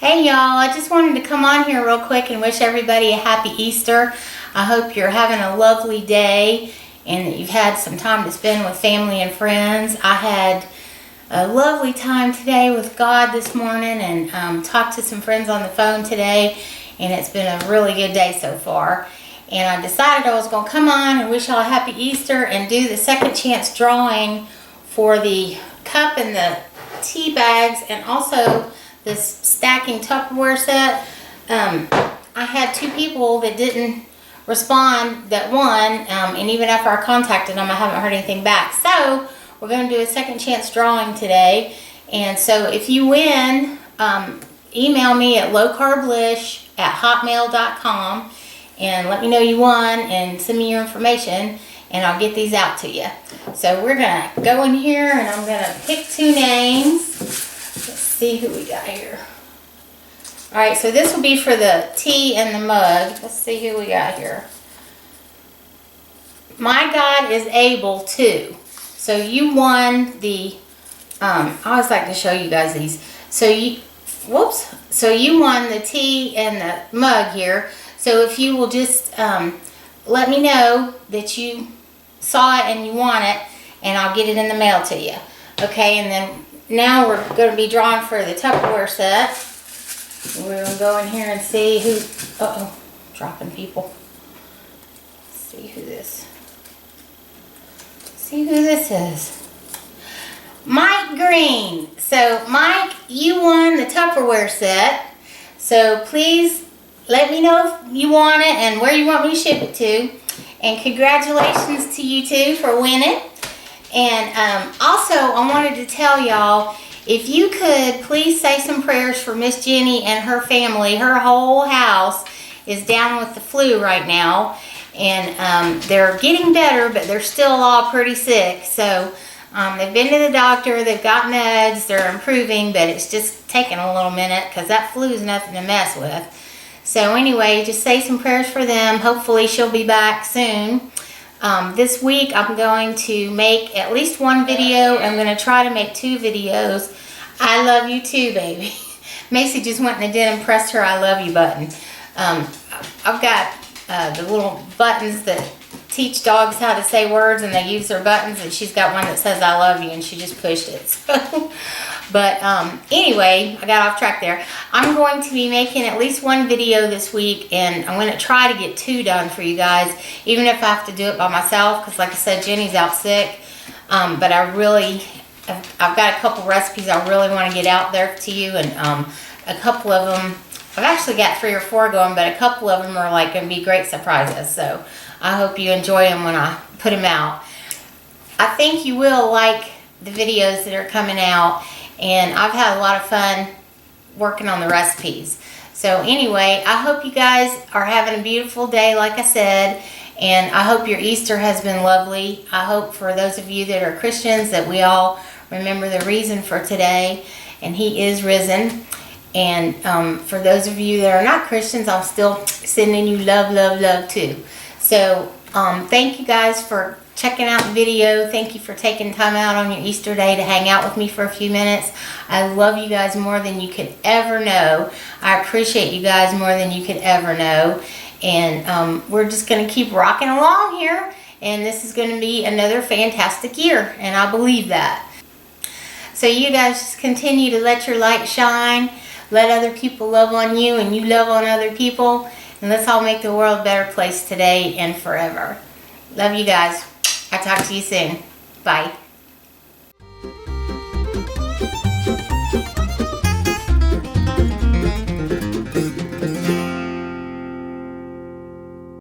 Hey y'all, I just wanted to come on here real quick and wish everybody a happy Easter. I hope you're having a lovely day and that you've had some time to spend with family and friends. I had a lovely time today with God this morning and talked to some friends on the phone today, and it's been a really good day so far. And I decided I was going to come on and wish y'all a happy Easter and do the second chance drawing for the cup and the tea bags and also this stacking Tupperware set. I had two people that didn't respond that won, and even after I contacted them, I haven't heard anything back. So we're going to do a second chance drawing today. And so if you win, email me at lowcarblish@hotmail.com and let me know you won and send me your information and I'll get these out to you. So we're going to go in here and I'm going to pick two names. Let's see who we got here. Alright, so this will be for the tea and the mug. Let's see who we got here. My God is able to. So you won the, I always like to show you guys these. So you won the tea and the mug here. So if you will just let me know that you saw it and you want it, and I'll get it in the mail to you. Okay, and then now we're going to be drawing for the Tupperware set. We're going to go in here and see who, dropping people. See who this is. Mike Green. So Mike, you won the Tupperware set. So please let me know if you want it and where you want me to ship it to. And congratulations to you two for winning. And also, I wanted to tell y'all, if you could please say some prayers for Miss Jenny and her family. Her whole house is down with the flu right now. And they're getting better, but they're still all pretty sick. So they've been to the doctor, they've got meds, they're improving, but it's just taking a little minute because that flu is nothing to mess with. So anyway, just say some prayers for them. Hopefully she'll be back soon. This week I'm going to make at least one video. I'm going to try to make 2 videos. I love you too, baby. Macy just went and did and pressed her I love you button. I've got the little buttons that teach dogs how to say words, and they use their buttons, and she's got one that says I love you, and she just pushed it. So, but anyway, I got off track there. I'm going to be making at least one video this week, and I'm going to try to get 2 done for you guys, even if I have to do it by myself, because like I said, Jenny's out sick. But I've got a couple recipes I really want to get out there to you, and a couple of them, I've actually got 3 or 4 going, but a couple of them are like going to be great surprises. So I hope you enjoy them when I put them out. I think you will like the videos that are coming out, and I've had a lot of fun working on the recipes. So anyway, I hope you guys are having a beautiful day, like I said, and I hope your Easter has been lovely. I hope for those of you that are Christians that we all remember the reason for today, and He is risen. And for those of you that are not Christians, I'm still sending you love, love, love too. So thank you guys for checking out the video. Thank you for taking time out on your Easter day to hang out with me for a few minutes. I love you guys more than you could ever know. I appreciate you guys more than you could ever know. And we're just going to keep rocking along here. And this is going to be another fantastic year. And I believe that. So you guys just continue to let your light shine. Let other people love on you and you love on other people. And let's all make the world a better place today and forever. Love you guys. I'll talk to you soon. Bye.